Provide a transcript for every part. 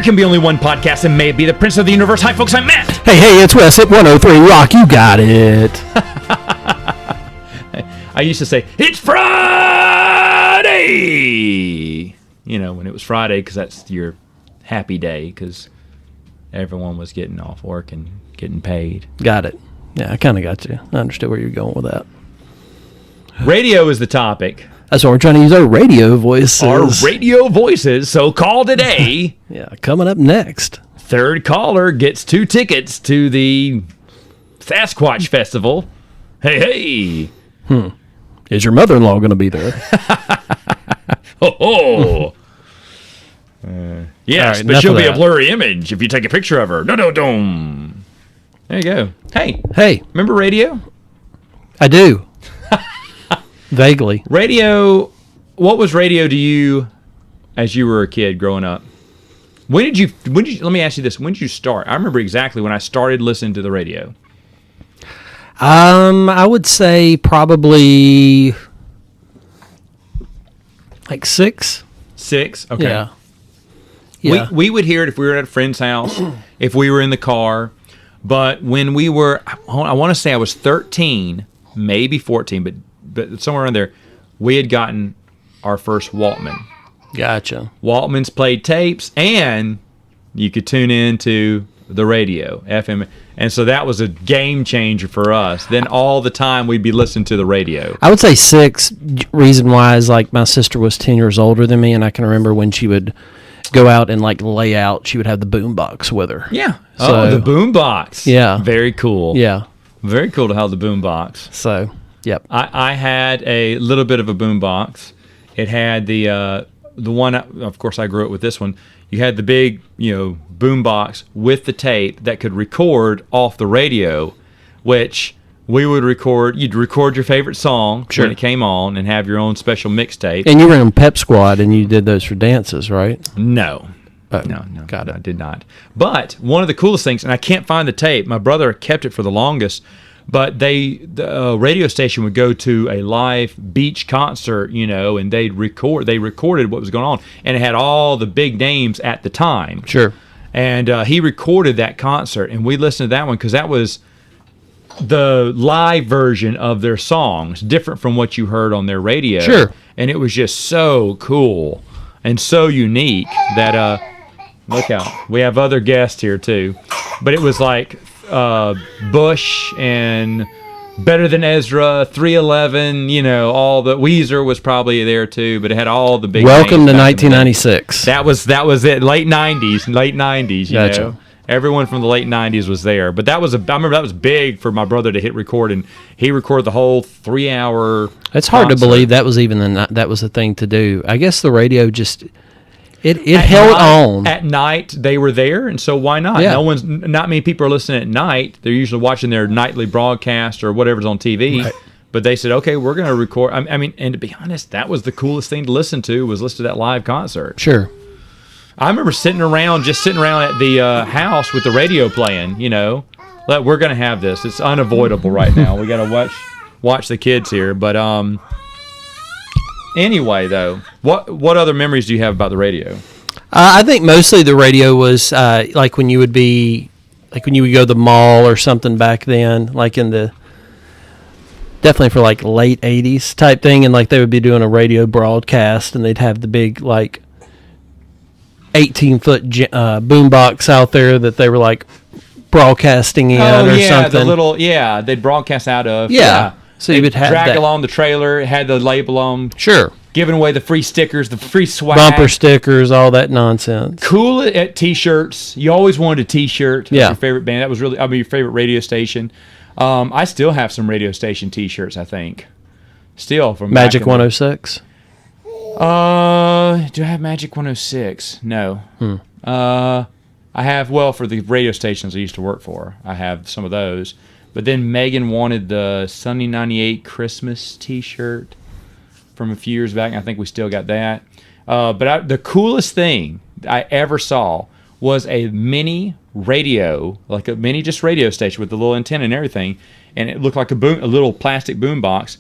can be only one podcast, and may it be the Prince of the Universe. Hi, folks, I'm Matt. Hey, it's Wes at 103 Rock. You got it. I used to say, it's Friday! You know, when it was Friday, because that's your happy day, because everyone was getting off work and getting paid. Got it. Yeah, I kind of got you. I understood where you're going with that. Radio is the topic. That's why we're trying to use our radio voices. Our radio voices. So call today. Yeah, coming up next. Third caller gets 2 tickets to the Sasquatch Festival. Hey. Is your mother-in-law going to be there? Yes, right, but she'll be a that. blurry image if you take a picture of her. No. There you go. Hey. Remember radio? I do. Vaguely. Radio, what was radio to you as you were a kid growing up? When did you, let me ask you this, when did you start? I remember exactly when I started listening to the radio. I would say probably like 6. 6? Okay. Yeah. We would hear it if we were at a friend's house, if we were in the car. But when we were, I want to say I was 13, maybe 14, but somewhere around there, we had gotten our first Walkman. Gotcha. Walkmans played tapes, and you could tune into the radio, FM. And so that was a game changer for us. Then all the time we'd be listening to the radio. I would say 6. Reason why is like my sister was 10 years older than me, and I can remember when she would go out and like lay out, she would have the boombox with her. Yeah. So, the boombox. Yeah. Very cool. Yeah. Very cool to have the boombox. So, yep. I had a little bit of a boombox. It had the one, of course I grew up with this one. You had the big, boombox with the tape that could record off the radio, which we would record. You'd record your favorite song when it came on and have your own special mixtape. And you were in Pep Squad and you did those for dances, right? No. No, got it. I did not. But one of the coolest things, and I can't find the tape. My brother kept it for the longest. But the radio station would go to a live beach concert, and they recorded what was going on, and it had all the big names at the time. Sure. And he recorded that concert, and we listened to that one because that was the live version of their songs, different from what you heard on their radio. Sure. And it was just so cool and so unique that look out, we have other guests here too, but it was like Bush and Better Than Ezra, 311, all the Weezer was probably there too, but it had all the big Welcome names to back in the day. 1996. That was it. Late 90s, Gotcha. Everyone from the late 90s was there. But I remember that was big for my brother to hit record, and he recorded the whole 3-hour It's hard concert. to believe that was even that was the thing to do. I guess the radio just it held on. At night they were there, and so why not? Yeah. Not many people are listening at night. They're usually watching their nightly broadcast or whatever's on TV. Right. But they said, okay, we're going to record. I mean, and to be honest, that was the coolest thing to listen to, was listen to that live concert. Sure. I remember sitting around at the house with the radio playing, we're going to have this. It's unavoidable right now. We got to watch the kids here. But anyway, though, what other memories do you have about the radio? I think mostly the radio was like when you would go to the mall or something back then, like in the definitely for like late 80s type thing, and like they would be doing a radio broadcast and they'd have the big like 18-foot boombox out there that they were like broadcasting in or something. They'd broadcast out of. Yeah. So you would have drag that. along the trailer, it had the label on. Sure. Giving away the free stickers, the free swag. Bumper stickers, all that nonsense. Cool at T-shirts. You always wanted a T-shirt. Yeah. Your favorite band. That was really, your favorite radio station. I still have some radio station T-shirts, I think. Still from Magic back in 106? do I have Magic 106? No. I have, for the radio stations I used to work for, I have some of those. But then Megan wanted the Sunny 98 Christmas T-shirt from a few years back, and I think we still got that. But the coolest thing I ever saw was a mini radio, like a mini just radio station with the little antenna and everything, and it looked like a little plastic boom box,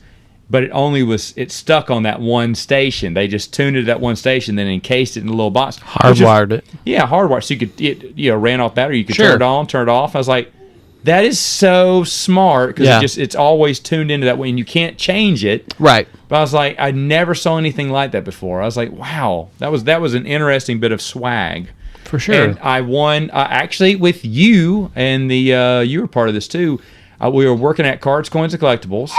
but it stuck on that one station. They just tuned it to that one station, then encased it in a little box. Hardwired it. Yeah, hardwired. So it ran off battery. You could Sure. turn it on, turn it off. I was like, that is so smart because it's always tuned into that way, and you can't change it. Right. But I was like, I never saw anything like that before. I was like, wow, that was an interesting bit of swag. For sure. And I won actually with you, and you were part of this too. We were working at Cards, Coins, and Collectibles.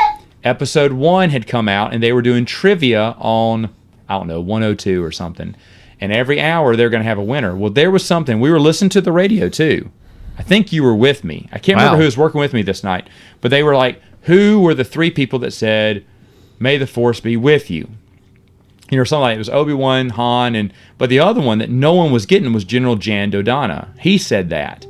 Episode 1 had come out, and they were doing trivia on, I don't know, 102 or something. And every hour they're going to have a winner. Well, there was something. We were listening to the radio too. I think you were with me. I can't remember who was working with me this night. But they were like, who were the 3 people that said, may the force be with you? You know, something like it was Obi-Wan, Han, but the other one that no one was getting was General Jan Dodonna. He said that.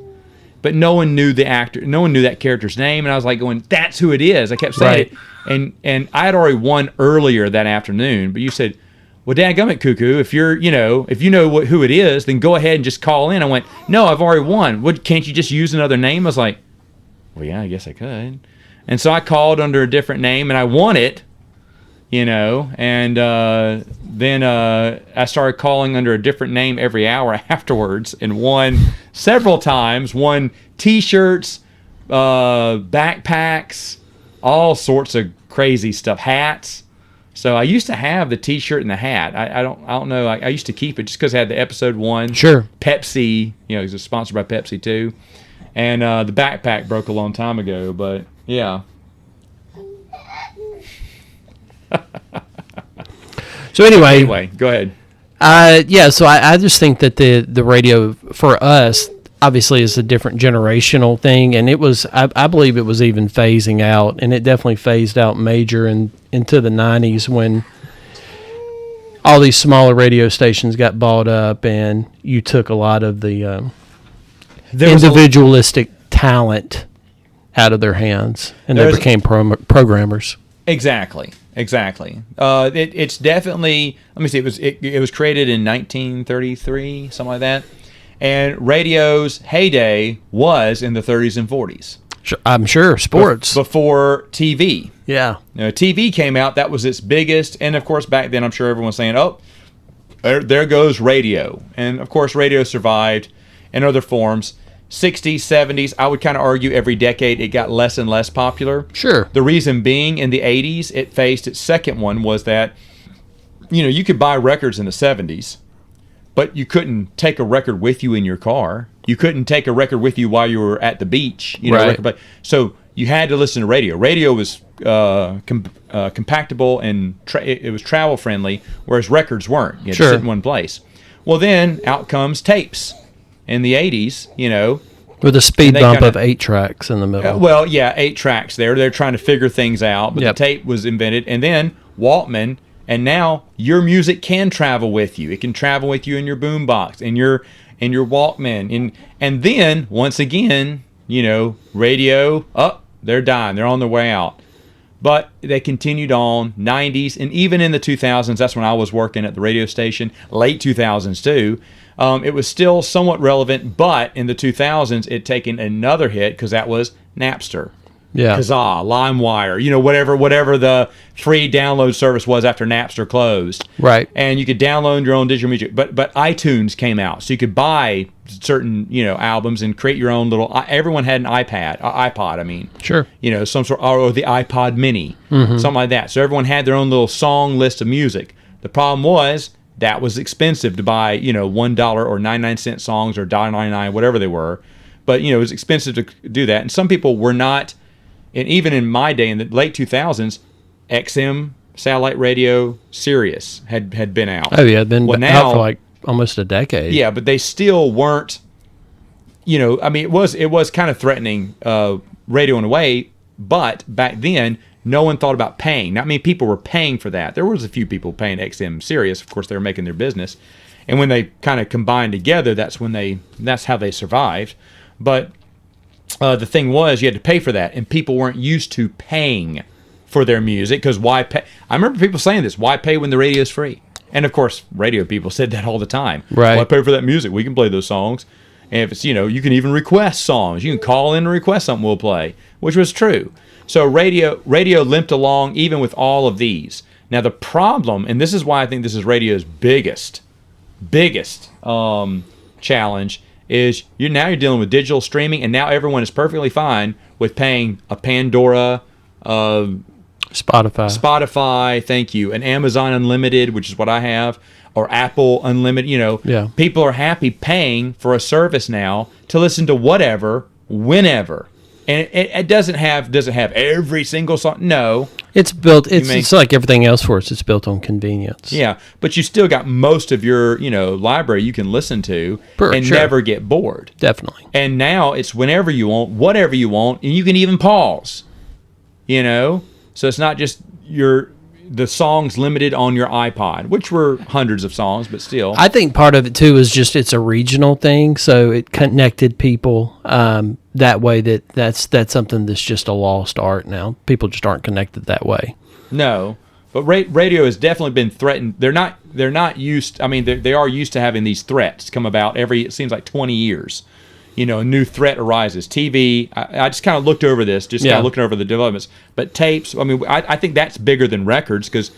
But no one knew the actor. No one knew that character's name. And I was like going, that's who it is. I kept saying it. And I had already won earlier that afternoon. But you said, well, dadgummit, Cuckoo, if you know who it is, then go ahead and just call in. I went, no, I've already won. Can't you just use another name? I was like, well, yeah, I guess I could. And so I called under a different name, and I won it, and then I started calling under a different name every hour afterwards and won several times, won T-shirts, backpacks, all sorts of crazy stuff, hats. So I used to have the T-shirt and the hat. I don't know. I used to keep it just because I had the episode 1. Sure. Pepsi. It was sponsored by Pepsi too, and the backpack broke a long time ago. But yeah. So anyway, go ahead. So I just think that the radio for us obviously is a different generational thing, and it was I believe it was even phasing out, and it definitely phased out major into the 90s when all these smaller radio stations got bought up, and you took a lot of the individualistic talent out of their hands, and they became programmers. Exactly. It's definitely. Let me see. It was created in 1933, something like that. And radio's heyday was in the 30s and 40s. I'm sure sports before TV. Yeah. TV came out. That was its biggest. And of course, back then, I'm sure everyone's saying, "Oh, there goes radio." And of course, radio survived in other forms. 60s, 70s, I would kind of argue every decade it got less and less popular. Sure. The reason being, in the 80s, it faced its second one was that, you could buy records in the 70s, but you couldn't take a record with you in your car. You couldn't take a record with you while you were at the beach. Right. So you had to listen to radio. Radio was compactable and it was travel friendly, whereas records weren't. You had to sit in one place. Well, then out comes tapes. In the 80s, with a speed bump of 8 tracks in the middle. 8 tracks there. They're trying to figure things out, but the tape was invented. And then Walkman, and now your music can travel with you. It can travel with you in your boombox, in your Walkman. And then, once again, radio, they're dying. They're on their way out. But they continued on, 90s, and even in the 2000s, that's when I was working at the radio station, late 2000s too. It was still somewhat relevant, but in the 2000s, it taken another hit because that was Napster. Yeah. Kazaa, LimeWire, whatever the free download service was after Napster closed. Right. And you could download your own digital music. But iTunes came out, so you could buy certain, albums and create your own little. Everyone had an iPod. I mean. Sure. Some sort, or the iPod Mini, something like that. So everyone had their own little song list of music. The problem was that was expensive to buy, $1 or 99-cent songs or $1.99, whatever they were. But it was expensive to do that, and some people were not. And even in my day, in the late 2000s, XM, satellite radio, Sirius had been out. Oh yeah, been out for like almost a decade. Yeah, but they still weren't. It was kind of threatening radio in a way, but back then no one thought about paying. Not many people were paying for that. There was a few people paying XM Sirius. Of course, they were making their business, and when they kind of combined together, that's how they survived. But the thing was, you had to pay for that, and people weren't used to paying for their music, because why pay? I remember people saying this: "Why pay when the radio is free?" And of course, radio people said that all the time. Right? Why pay for that music? We can play those songs, and if it's you can even request songs. You can call in and request something, we'll play, which was true. So radio limped along even with all of these. Now the problem, and this is why I think this is radio's biggest challenge, is you're dealing with digital streaming, and now everyone is perfectly fine with paying a Pandora, Spotify, thank you, an Amazon Unlimited, which is what I have, or Apple Unlimited. People are happy paying for a service now to listen to whatever, whenever. And it doesn't have every single song. No. It's built, it's like everything else for us. It's built on convenience. Yeah, but you still got most of your, library you can listen to never get bored. Definitely. And now it's whenever you want, whatever you want, and you can even pause. So it's not just the songs limited on your iPod, which were hundreds of songs, but still. I think part of it too is just it's a regional thing, so it connected people that way. That's something that's just a lost art now. People just aren't connected that way. No, but radio has definitely been threatened. They're not used. I mean, they are used to having these threats come about it seems like 20 years. A new threat arises. TV, I just kind of looked over this, kind of looking over the developments. But tapes, I mean, I think that's bigger than records because,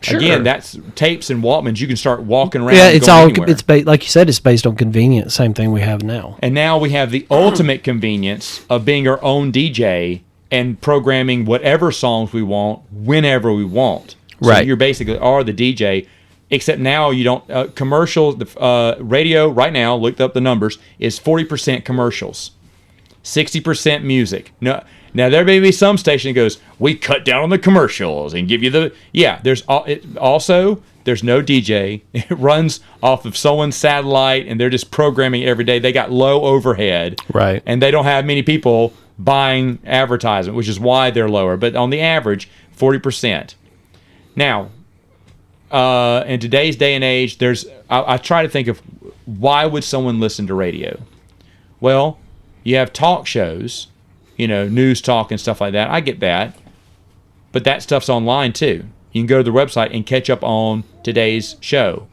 again, that's tapes and Walkmans. You can start walking around. Yeah, it's all anywhere. Like you said, it's based on convenience. Same thing we have now. And now we have the ultimate convenience of being our own DJ and programming whatever songs we want whenever we want. So right. You basically are the DJ. Except now you don't commercials. The radio right now, looked up the numbers, is 40% commercials, 60% music. No, now there may be some station that goes, we cut down on the commercials and give you the There's also there's no DJ. It runs off of someone's satellite and they're just programming every day. They got low overhead, right? And they don't have many people buying advertisement, which is why they're lower. But on the average, 40%. Now. In today's day and age, I try to think of why would someone listen to radio? Well, you have talk shows, news talk and stuff like that. I get that. But that stuff's online too. You can go to the website and catch up on today's show.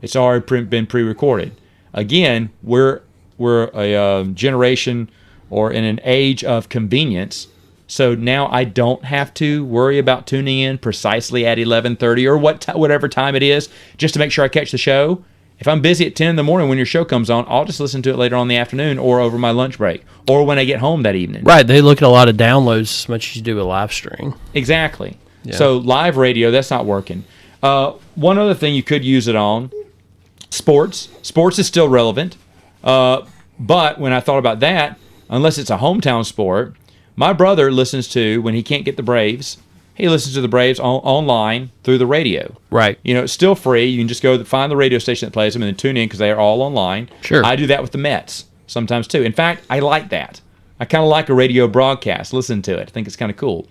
It's already been pre-recorded. Again, we're a generation or in an age of convenience. So now I don't have to worry about tuning in precisely at 11:30 or whatever time it is just to make sure I catch the show. If I'm busy at 10 in the morning when your show comes on, I'll just listen to it later on in the afternoon or over my lunch break or when I get home that evening. Right. They look at a lot of downloads as much as you do a live stream. Exactly. Yeah. So live radio, that's not working. One other thing you could use it on, sports. Sports is still relevant. But when I thought about that, unless it's a hometown sport, my brother listens to, when he can't get the Braves, he listens to the Braves online through the radio. Right. It's still free. You can just go find the radio station that plays them and then tune in because they are all online. Sure. I do that with the Mets sometimes too. In fact, I like that. I kind of like a radio broadcast. Listen to it. I think it's kind of cool.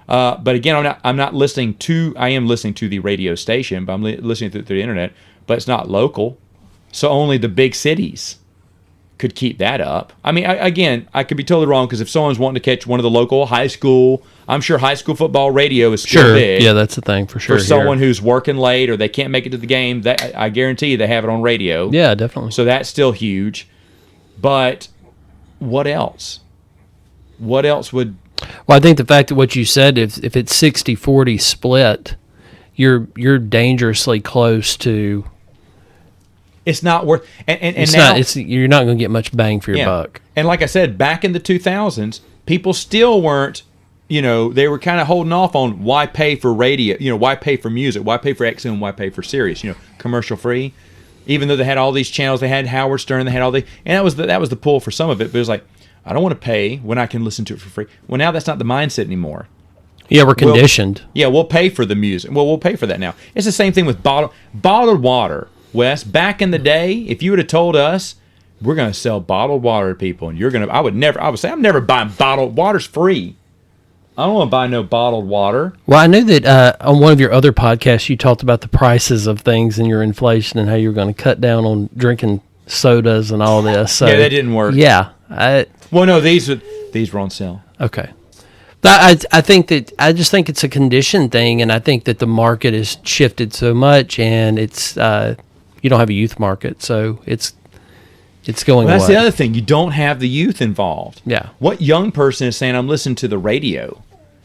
But again, I am listening to the radio station, but I'm listening through the internet, but it's not local. So only the big cities could keep that up. I mean, I could be totally wrong because if someone's wanting to catch one of the local high school, I'm sure high school football radio is still big. Yeah, that's the thing for sure. For someone who's working late or they can't make it to the game, I guarantee you they have it on radio. Yeah, definitely. So that's still huge. But what else? What else would... Well, I think the fact that what you said, if it's 60-40 split, you're dangerously close to... It's not worth, and it's now, not. You're not going to get much bang for your buck. And like I said, back in the 2000s, people still weren't. They were kind of holding off on why pay for radio. Why pay for music? Why pay for XM? Why pay for Sirius? Commercial free. Even though they had all these channels, they had Howard Stern, they had all and that was the pull for some of it. But it was like, I don't want to pay when I can listen to it for free. Well, now that's not the mindset anymore. Yeah, we're conditioned. We'll pay for the music. Well, we'll pay for that now. It's the same thing with bottled water. Wes, back in the day, if you would have told us we're going to sell bottled water to people, and I would say I'm never buying bottled water's free. I don't want to buy no bottled water. Well, I knew that on one of your other podcasts, you talked about the prices of things and your inflation and how you were going to cut down on drinking sodas and all this. So, yeah, that didn't work. Yeah. Well, no, these were on sale. Okay. I just think it's a condition thing, and I think that the market has shifted so much, and it's you don't have a youth market, so it's going away. That's the other thing. You don't have the youth involved. Yeah. What young person is saying, I'm listening to the radio?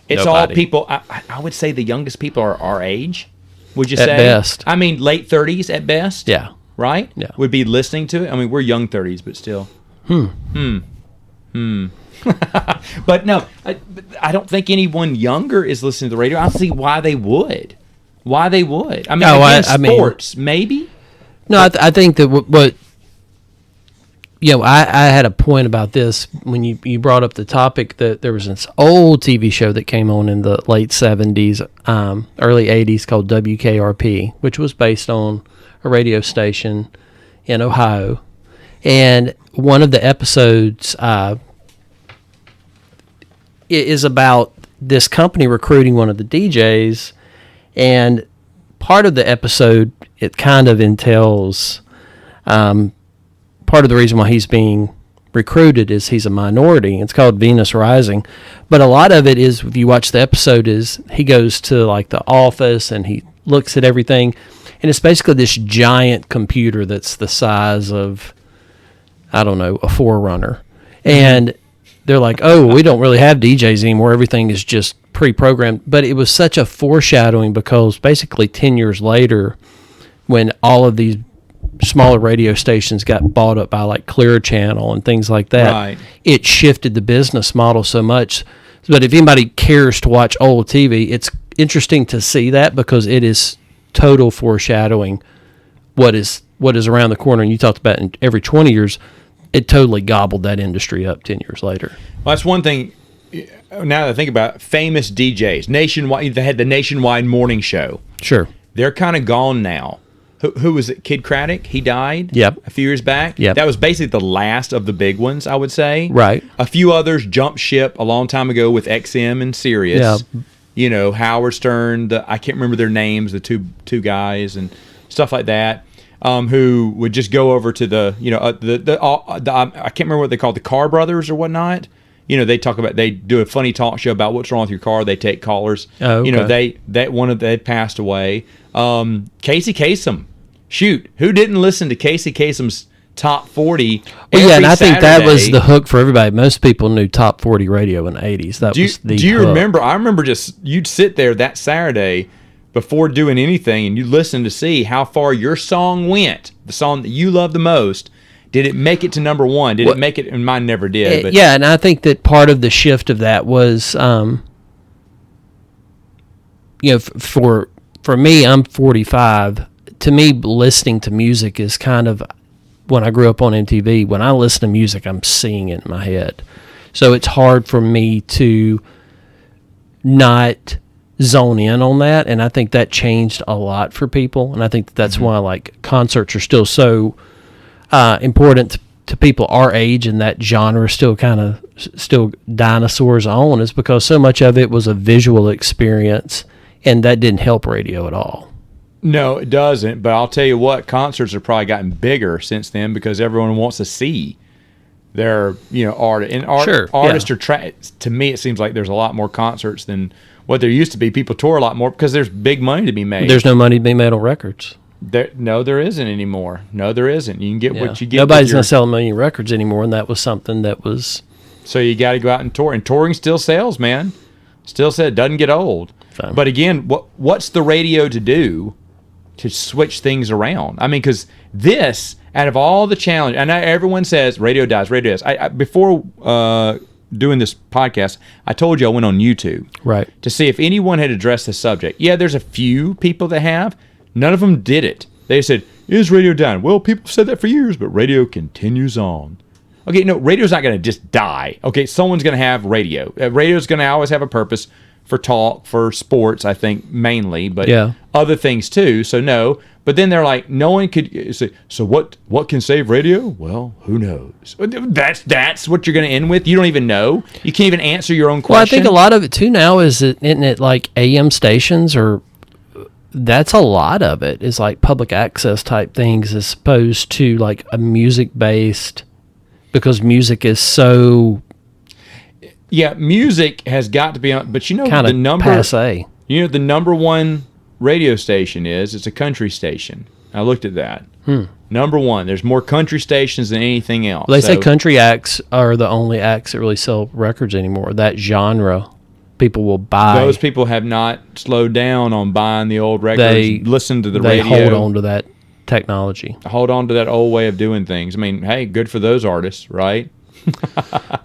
It's Nobody. all people. I would say the youngest people are our age. Would you At say? best. I mean, late 30s at best. Yeah. Right? Yeah. Would be listening to it. I mean, we're young 30s, but still. But no, I don't think anyone younger is listening to the radio. I don't see why they would. I mean, No, again, I mean- sports, maybe. No, I think that what I had a point about this when you brought up the topic that there was this old TV show that came on in the late 70s, early 80s called WKRP, which was based on a radio station in Ohio. And one of the episodes is about this company recruiting one of the DJs, and part of the episode, it kind of entails part of the reason why he's being recruited is he's a minority. It's called Venus Rising. But a lot of it is, if you watch the episode, is he goes to like the office and he looks at everything, and it's basically this giant computer that's the size of, I don't know, a Forerunner. And they're like, oh, we don't really have DJs anymore. Everything is just pre-programmed. But it was such a foreshadowing because basically 10 years later, when all of these smaller radio stations got bought up by like Clear Channel and things like that, Right. it shifted the business model so much. But if anybody cares to watch old TV, it's interesting to see that because it is total foreshadowing what is around the corner. And you talked about in every 20 years, it totally gobbled that industry up 10 years later. Well, that's one thing. Now that I think about it, famous DJs, nationwide. They had the nationwide morning show. Sure. They're kind of gone now. Who was it? Kid Craddock? He died. Yep. A few years back. Yep. That was basically the last of the big ones, I would say. Right. A few others jumped ship a long time ago with XM and Sirius. Yeah. You know, Howard Stern. I can't remember their names. The two guys and stuff like that. Who would just go over to the I can't remember what they called, the Carr Brothers or whatnot. You know, they do a funny talk show about what's wrong with your car. They take callers. Oh, okay. You know, they passed away. Casey Kasem. Shoot, who didn't listen to Casey Kasem's Top 40? Well, yeah, and I think that was Saturday? the hook for everybody. Most people knew Top 40 radio in the 80s. That was the Do you hook. remember? I remember you'd sit there that Saturday before doing anything and you listen to see how far your song went, the song that you love the most. Did it make it to number one? Did it make it? And mine never did. But yeah, and I think that part of the shift of that was, for me, I'm 45. To me, listening to music is kind of, when I grew up on MTV, when I listen to music, I'm seeing it in my head. So it's hard for me to not zone in on that, and I think that changed a lot for people, and I think that's why like concerts are still so important to people our age, and that genre still dinosaurs on, is because so much of it was a visual experience, and that didn't help radio at all. No, it doesn't. But I'll tell you what, concerts have probably gotten bigger since then because everyone wants to see their art. And artists are to me, it seems like there's a lot more concerts than what there used to be. People tour a lot more because there's big money to be made. There's no money to be made on records. There isn't anymore. No, there isn't. You can get what you get. Nobody's going to sell a million records anymore, and that was something that was. So you got to go out and tour, and touring still sells, man. Still said it doesn't get old. Fine. But again, what's the radio to do to switch things around? I mean, because this, out of all the challenge, and everyone says radio dies. Before doing this podcast, I told you I went on YouTube to see if anyone had addressed the subject. Yeah, there's a few people that have. None of them did it. They said, is radio dying? Well, people said that for years, but radio continues on. Okay, no, radio's not going to just die. Okay, someone's going to have radio. Radio's going to always have a purpose for talk, for sports, I think, mainly, but other things too. So no, but then they're like, no one could say, so what can save radio? Well, who knows? That's what you're going to end with? You don't even know? You can't even answer your own question? Well, I think a lot of it too now isn't it like AM stations, or that's a lot of it is like public access type things as opposed to like a music based, because music is so. Yeah, music has got to be on, but the number passe. The number one radio station it's a country station. I looked at that. Number one. There's more country stations than anything else. Well, they say country acts are the only acts that really sell records anymore. That genre people will buy. Those people have not slowed down on buying the old records. They listen to the they radio. hold on to that technology. Hold on to that old way of doing things. I mean, hey, good for those artists, right?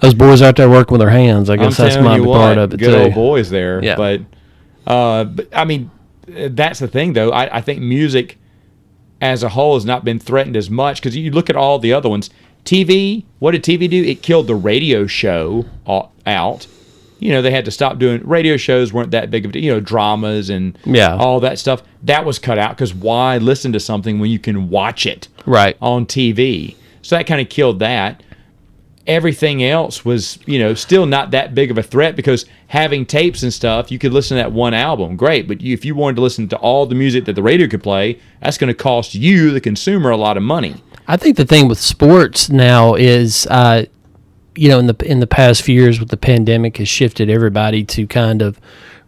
Those boys out there working with their hands. I guess that's telling my you part what, of it good too. old boys there. Yeah. But I mean, that's the thing, though. I think music as a whole has not been threatened as much because you look at all the other ones. TV, what did TV do? It killed the radio show out. You know, they had to stop doing radio shows. Weren't that big of dramas and all that stuff. That was cut out because why listen to something when you can watch it on TV? So that kind of killed that. Everything else was, still not that big of a threat because having tapes and stuff, you could listen to that one album. Great. But if you wanted to listen to all the music that the radio could play, that's going to cost you, the consumer, a lot of money. I think the thing with sports now is, in the past few years with the pandemic has shifted everybody to kind of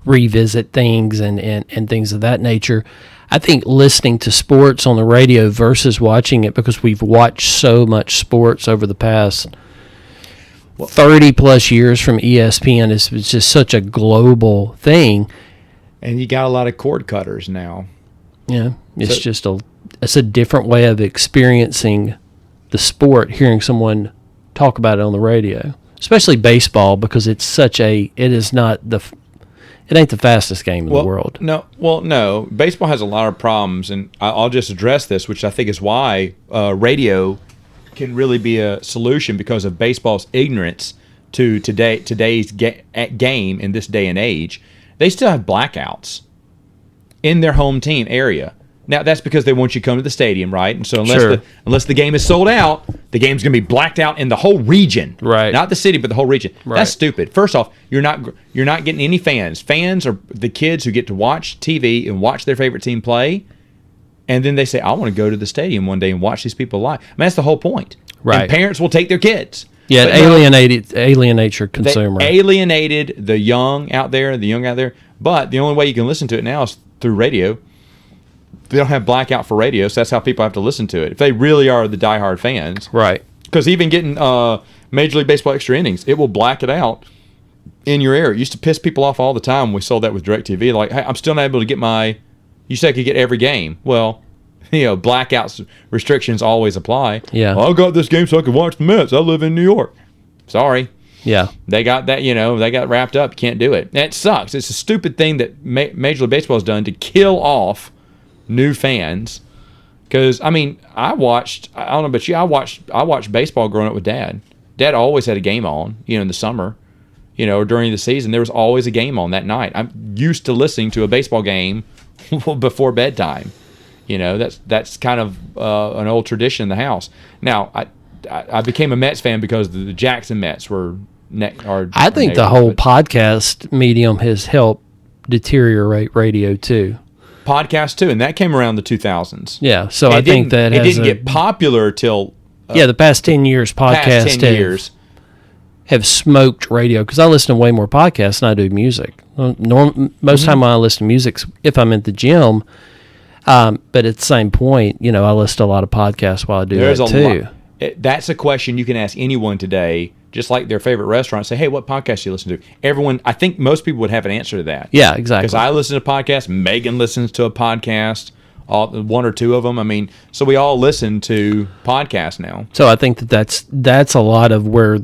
revisit things and things of that nature. I think listening to sports on the radio versus watching it, because we've watched so much sports over the past 30 plus years from ESPN, it's just such a global thing. And you got a lot of cord cutters now. Yeah, it's a different way of experiencing the sport, hearing someone talk about it on the radio, especially baseball, because it ain't the fastest game in the world. No. Baseball has a lot of problems, and I'll just address this, which I think is why radio can really be a solution because of baseball's ignorance to today's game in this day and age. They still have blackouts in their home team area. Now, that's because they want you to come to the stadium, right? And so unless the game is sold out, the game's going to be blacked out in the whole region. Right. Not the city, but the whole region. Right. That's stupid. First off, you're not getting any fans. Fans are the kids who get to watch TV and watch their favorite team play, and then they say, I want to go to the stadium one day and watch these people live. I mean, that's the whole point. Right. And parents will take their kids. Yeah, alienates your consumer. They alienated the young out there, but the only way you can listen to it now is through radio. They don't have blackout for radio, so that's how people have to listen to it. If they really are the diehard fans. Right. Because even getting Major League Baseball extra innings, it will black it out in your area. It used to piss people off all the time when we sold that with DirecTV. Like, hey, I'm still not able to get you said I could get every game. Well, blackouts restrictions always apply. Yeah. I got this game so I could watch the Mets. I live in New York. Sorry. Yeah. They got that, they got wrapped up. You can't do it. And it sucks. It's a stupid thing that Major League Baseball has done to kill off new fans. Because, I mean, I don't know about you, I watched baseball growing up with Dad. Dad always had a game on, in the summer, or during the season. There was always a game on that night. I'm used to listening to a baseball game before bedtime. That's kind of an old tradition in the house. Now, I became a Mets fan because the Jackson Mets were I think the whole podcast medium has helped deteriorate radio too. Podcast too, and that came around the 2000s. Yeah, so I think that it didn't get popular till the past 10 years. Podcasts have smoked radio, because I listen to way more podcasts than I do music. Most time when I listen to music, if I'm at the gym. But at the same point, I listen to a lot of podcasts while I do that too. That's a question you can ask anyone today, just like their favorite restaurant. Say, hey, what podcast do you listen to? Everyone, I think most people would have an answer to that. Yeah, exactly. Because I listen to podcasts. Megan listens to a podcast, one or two of them. I mean, so we all listen to podcasts now. So I think that's a lot of where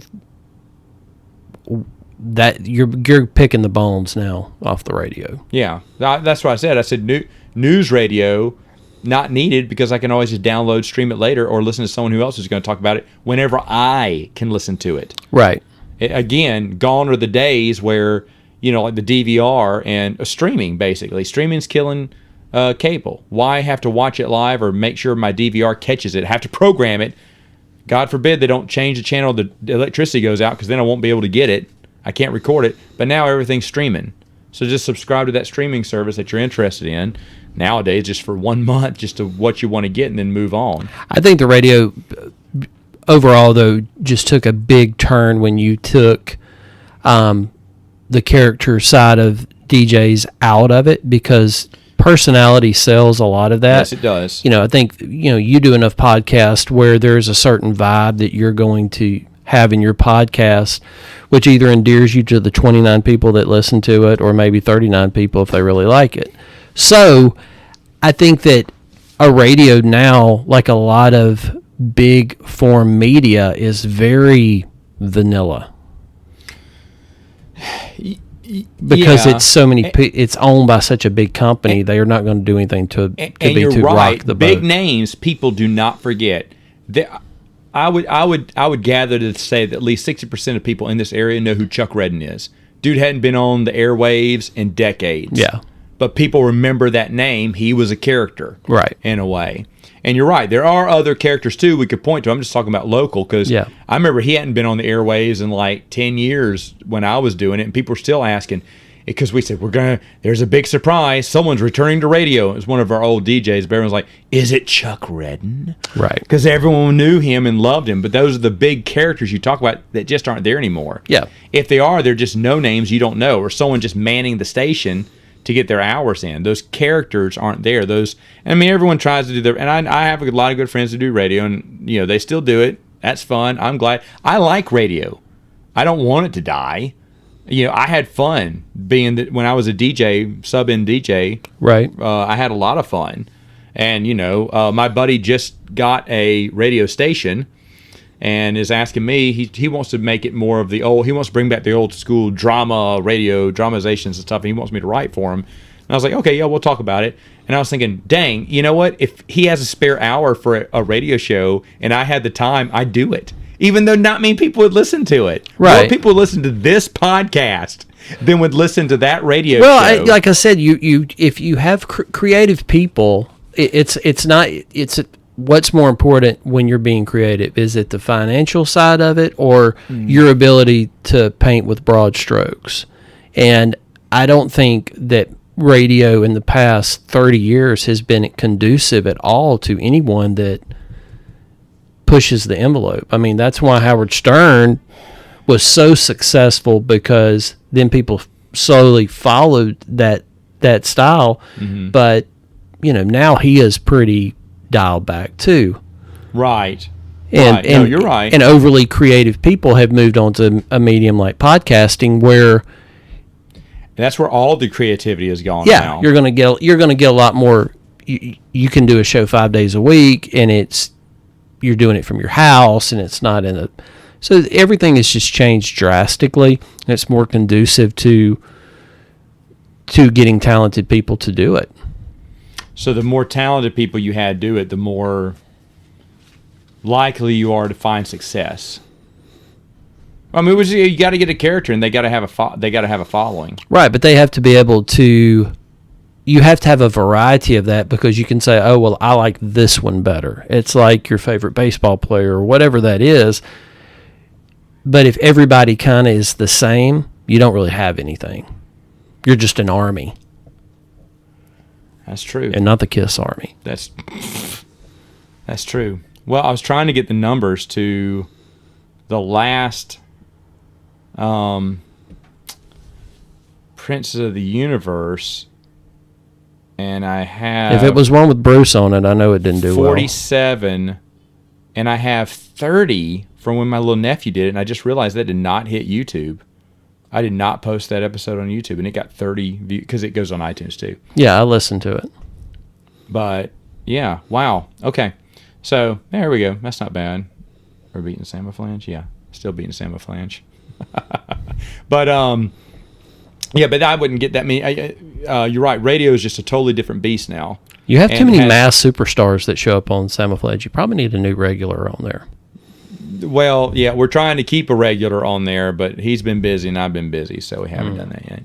that you're picking the bones now off the radio. Yeah, that's what I said. I said news radio, not needed, because I can always just download, stream it later, or listen to someone who else is going to talk about it whenever I can listen to it. Right. Again, gone are the days where, like the DVR and streaming, basically. Streaming's killing cable. Why have to watch it live or make sure my DVR catches it? I have to program it. God forbid they don't change the channel, the electricity goes out, because then I won't be able to get it. I can't record it. But now everything's streaming. So just subscribe to that streaming service that you're interested in. Nowadays, just for 1 month, just to what you want to get, and then move on. I think the radio overall, though, just took a big turn when you took the character side of DJs out of it, because personality sells a lot of that. Yes, it does. I think, you do enough podcasts where there's a certain vibe that you're going to have in your podcast, which either endears you to the 29 people that listen to it or maybe 39 people if they really like it. So I think that a radio now, like a lot of big form media, is very vanilla. Because it's so many, it's owned by such a big company, they are not going to do anything to rock the boat. Big names, people do not forget. I would gather to say that at least 60% of people in this area know who Chuck Redden is. Dude hadn't been on the airwaves in decades. Yeah. But people remember that name. He was a character, right? In a way. And you're right. There are other characters too we could point to. I'm just talking about local because I remember he hadn't been on the airwaves in like 10 years when I was doing it, and people were still asking because we said there's a big surprise. Someone's returning to radio. It was one of our old DJs. But everyone's like, is it Chuck Redden? Right. Because everyone knew him and loved him. But those are the big characters you talk about that just aren't there anymore. Yeah. If they are, they're just no names you don't know, or someone just manning the station to get their hours in. Those characters aren't there. Everyone tries to do their, and I have a lot of good friends who do radio, and they still do it. That's fun. I'm glad. I like radio. I don't want it to die. I had fun being that when I was a DJ, sub-in DJ. Right. I had a lot of fun, and my buddy just got a radio station, and is asking me. He wants to make it more of the old. He wants to bring back the old school drama, radio dramatizations and stuff. And he wants me to write for him. And I was like, okay, yeah, we'll talk about it. And I was thinking, dang, you know what? If he has a spare hour for a radio show, and I had the time, I'd do it. Even though not many people would listen to it. Right. More people would listen to this podcast than would listen to that radio show. Well, like I said, if you have creative people, it's what's more important when you're being creative? Is it the financial side of it or your ability to paint with broad strokes? And I don't think that radio in the past 30 years has been conducive at all to anyone that pushes the envelope. I mean, that's why Howard Stern was so successful, because then people slowly followed that style. Mm-hmm. But, now he is pretty dialed back too. Right. And no, you're right. And overly creative people have moved on to a medium like podcasting, where that's where all the creativity is gone. Yeah, now. you're gonna get a lot more. You can do a show 5 days a week, and you're doing it from your house, and it's not in a. So everything has just changed drastically, and it's more conducive to getting talented people to do it. So the more talented people you had do it, the more likely you are to find success. I mean, you got to get a character, and they got to have a following. Right, but they have to be able to. You have to have a variety of that, because you can say, "Oh, well, I like this one better." It's like your favorite baseball player or whatever that is. But if everybody kind of is the same, you don't really have anything. You're just an army. That's true. And not the KISS Army. That's true. Well, I was trying to get the numbers to the last Princes of the Universe, and I have... If it was one with Bruce on it, I know it didn't do 47, and I have 30 from when my little nephew did it, and I just realized that did not hit YouTube. I did not post that episode on YouTube, and it got 30 views, because it goes on iTunes too. Yeah, I listened to it. But, yeah, wow. Okay. So, there we go. That's not bad. We're beating Sam Flange? Yeah, still beating Sam Flange. But, yeah, but I wouldn't get that many. You're right. Radio is just a totally different beast now. You have too many mass superstars that show up on Samofledge. You probably need a new regular on there. Well, yeah, we're trying to keep a regular on there, but he's been busy and I've been busy, so we haven't done that yet.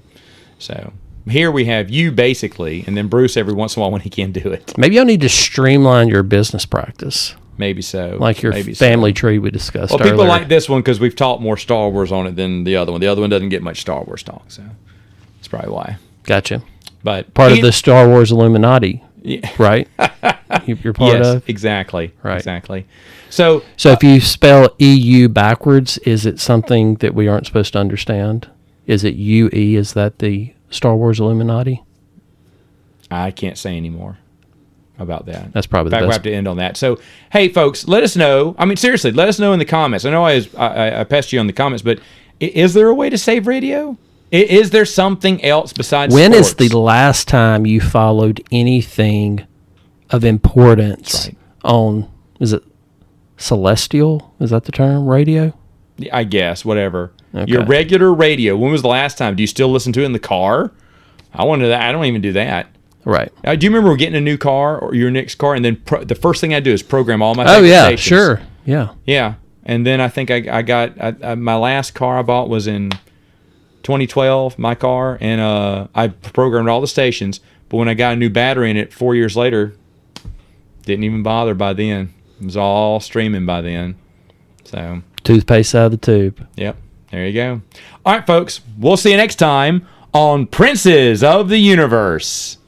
So here we have you basically, and then Bruce every once in a while when he can do it. Maybe you'll need to streamline your business practice. Maybe so. Like your family tree we discussed earlier. Well, people like this one because we've talked more Star Wars on it than the other one. The other one doesn't get much Star Wars talk, so that's probably why. Gotcha. But part of the Star Wars Illuminati, yeah. Right? You're part of? Yes, exactly. Right. Exactly. So if you spell EU backwards, is it something that we aren't supposed to understand? Is it UE? Is that the Star Wars Illuminati? I can't say anymore. about that. That's probably In fact, the we'll best. have to end on that. So, hey, folks, let us know. I mean, seriously, let us know in the comments. I know I passed you on the comments, but is there a way to save radio? Is there something else besides When sports? is the last time you followed anything of importance That's right. on, is it celestial? Is that the term? Radio? I guess, whatever. Okay. Your regular radio, when was the last time? Do you still listen to it in the car? I wonder that. I don't even do that. Right. Do you remember getting a new car or your next car, and then the first thing I do is program all my Oh, favorite yeah, stations? sure. Yeah. Yeah. And then I think I got my last car I bought was in 2012, my car, and I programmed all the stations. But when I got a new battery in it 4 years later, didn't even bother by then. It was all streaming by then. So, Toothpaste out of the tube. yep, there you go. All right, folks, we'll see you next time on Princes of the Universe.